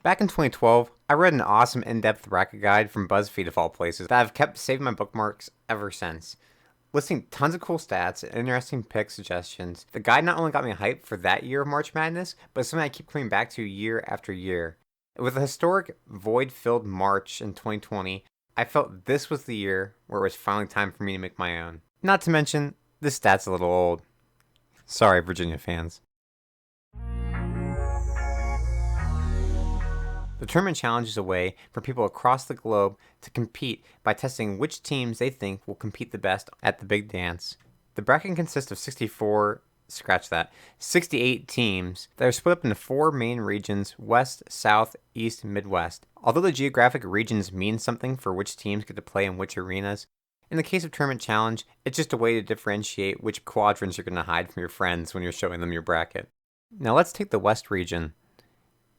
Back in 2012, I read an awesome in-depth bracket guide from BuzzFeed of all places that I've kept saving my bookmarks ever since. Listing tons of cool stats and interesting pick suggestions, the guide not only got me hyped for that year of March Madness, but it's something I keep coming back to year after year. With a historic void-filled March in 2020, I felt this was the year where it was finally time for me to make my own. Not to mention, this stat's a little old. Sorry, Virginia fans. The tournament challenge is a way for people across the globe to compete by testing which teams they think will compete the best at the big dance. The bracket consists of 68 teams that are split up into 4 main regions: West, South, East, Midwest. Although the geographic regions mean something for which teams get to play in which arenas, in the case of Tournament Challenge, it's just a way to differentiate which quadrants you're going to hide from your friends when you're showing them your bracket. Now let's take the West region.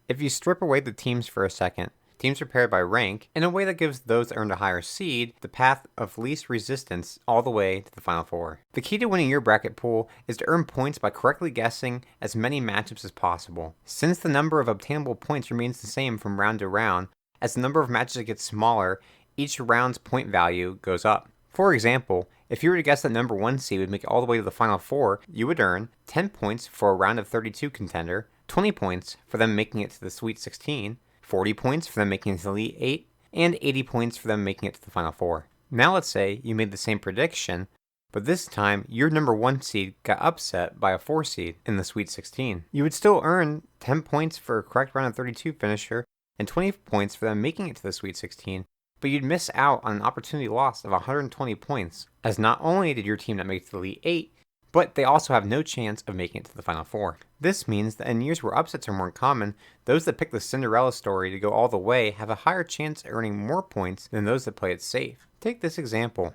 If you strip away the teams for a second, teams are paired by rank in a way that gives those that earned a higher seed the path of least resistance all the way to the Final Four. The key to winning your bracket pool is to earn points by correctly guessing as many matchups as possible. Since the number of obtainable points remains the same from round to round, as the number of matches gets smaller, each round's point value goes up. For example, if you were to guess that number 1 seed would make it all the way to the Final Four, you would earn 10 points for a round of 32 contender, 20 points for them making it to the Sweet 16, 40 points for them making it to the Elite 8, and 80 points for them making it to the Final Four. Now let's say you made the same prediction, but this time your number 1 seed got upset by a 4 seed in the Sweet 16. You would still earn 10 points for a correct round of 32 finisher and 20 points for them making it to the Sweet 16, but you'd miss out on an opportunity loss of 120 points, as not only did your team not make it to the Elite 8, but they also have no chance of making it to the Final Four. This means that in years where upsets are more common, those that pick the Cinderella story to go all the way have a higher chance of earning more points than those that play it safe. Take this example.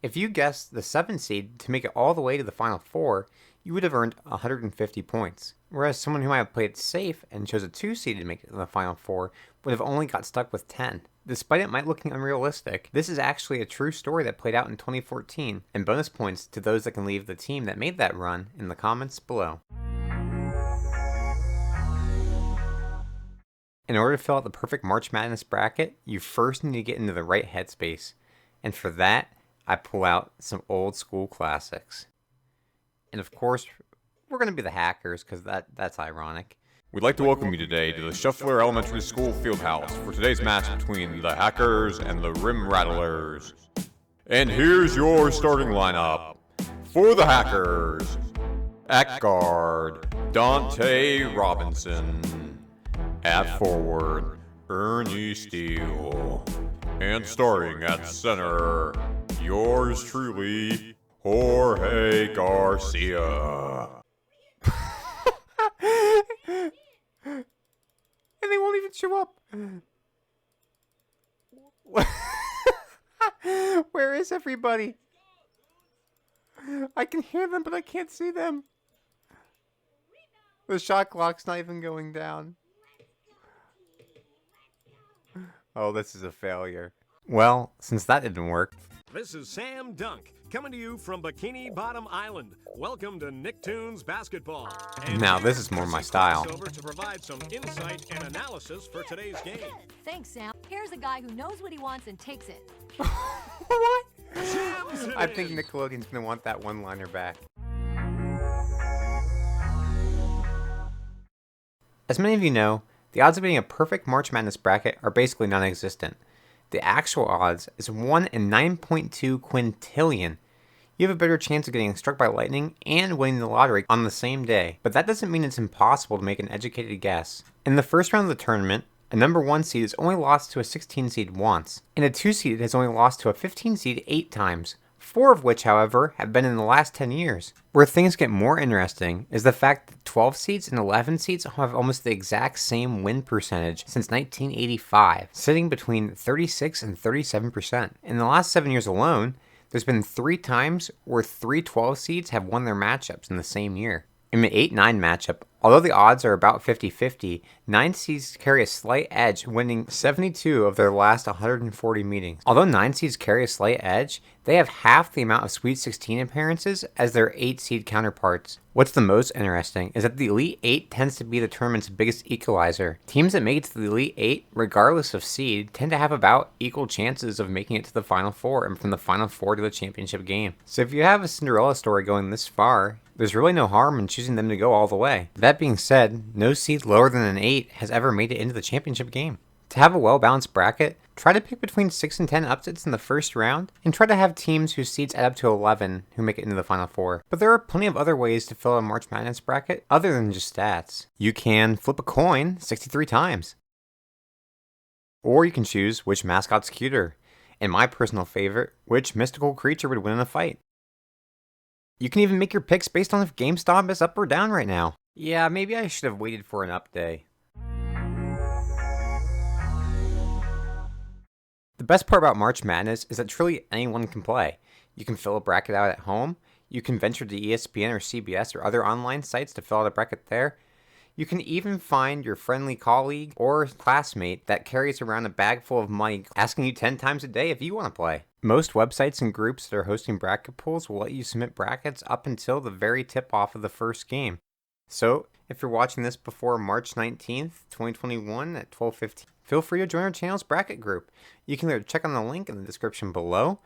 If you guessed the 7 seed to make it all the way to the Final Four, you would have earned 150 points. Whereas someone who might have played it safe and chose a 2 seed to make it to the Final Four would have only got stuck with 10. Despite it might looking unrealistic, this is actually a true story that played out in 2014, and bonus points to those that can leave the team that made that run in the comments below. In order to fill out the perfect March Madness bracket, you first need to get into the right headspace, and for that, I pull out some old school classics. And of course, we're going to be the Hackers, because that's ironic. We'd like to welcome you today to the Shuffler Elementary School Fieldhouse for today's match between the Hackers and the Rim Rattlers. And here's your starting lineup. For the Hackers, at guard, Dante Robinson. At forward, Ernie Steele. And starting at center, yours truly, Jorge Garcia. And they won't even show up. Where is everybody? I can hear them, but I can't see them. The shot clock's not even going down. Oh, this is a failure. Well, since that didn't work. This is Sam Dunk, coming to you from Bikini Bottom Island. Welcome to Nicktoons Basketball. And now this is more my style. Over to provide some insight and analysis for today's game. Thanks, Sam. Here's a guy who knows what he wants and takes it. What? I think Nickelodeon's gonna want that one-liner back. As many of you know, the odds of getting a perfect March Madness bracket are basically non-existent. The actual odds is 1 in 9.2 quintillion. You have a better chance of getting struck by lightning and winning the lottery on the same day, but that doesn't mean it's impossible to make an educated guess. In the first round of the tournament, a number 1 seed has only lost to a 16 seed once, and a 2 seed has only lost to a 15 seed 8 times, 4 of which, however, have been in the last 10 years. Where things get more interesting is the fact that 12 seeds and 11 seeds have almost the exact same win percentage since 1985, sitting between 36 and 37%. In the last 7 years alone, there's been 3 times where 3 12 seeds have won their matchups in the same year. In the 8-9 matchup, Although the odds are about 50-50, 9 seeds carry a slight edge, winning 72 of their last 140 meetings. Although 9 seeds carry a slight edge, they have half the amount of Sweet 16 appearances as their 8 seed counterparts. What's the most interesting is that the Elite 8 tends to be the tournament's biggest equalizer. Teams that make it to the Elite 8, regardless of seed, tend to have about equal chances of making it to the Final Four and from the Final Four to the championship game. So if you have a Cinderella story going this far, there's really no harm in choosing them to go all the way. That being said, no seed lower than an 8 has ever made it into the championship game. To have a well-balanced bracket, try to pick between 6 and 10 upsets in the first round, and try to have teams whose seeds add up to 11 who make it into the Final Four. But there are plenty of other ways to fill a March Madness bracket other than just stats. You can flip a coin 63 times. Or you can choose which mascot's cuter, and my personal favorite, which mystical creature would win in a fight. You can even make your picks based on if GameStop is up or down right now. Yeah, maybe I should have waited for an up day. The best part about March Madness is that truly anyone can play. You can fill a bracket out at home, you can venture to ESPN or CBS or other online sites to fill out a bracket there. You can even find your friendly colleague or classmate that carries around a bag full of money asking you 10 times a day if you want to play. Most websites and groups that are hosting bracket pools will let you submit brackets up until the very tip-off of the first game. So, if you're watching this before March 19th, 2021 at 12:15, feel free to join our channel's bracket group. You can either check on the link in the description below,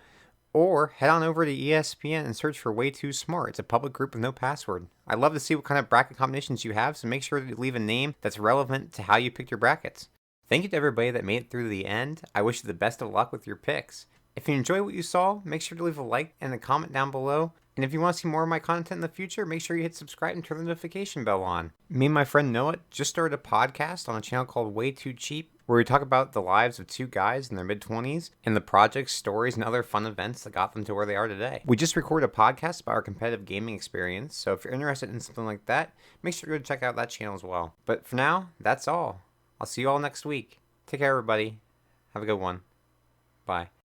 or head on over to ESPN and search for Way Too Smart. It's a public group with no password. I'd love to see what kind of bracket combinations you have, so make sure to leave a name that's relevant to how you picked your brackets. Thank you to everybody that made it through the end. I wish you the best of luck with your picks. If you enjoy what you saw, make sure to leave a like and a comment down below. And if you want to see more of my content in the future, make sure you hit subscribe and turn the notification bell on. Me and my friend Noah just started a podcast on a channel called Way Too Cheap, where we talk about the lives of two guys in their mid-20s and the projects, stories, and other fun events that got them to where they are today. We just recorded a podcast about our competitive gaming experience, so if you're interested in something like that, make sure to go check out that channel as well. But for now, that's all. I'll see you all next week. Take care, everybody. Have a good one. Bye.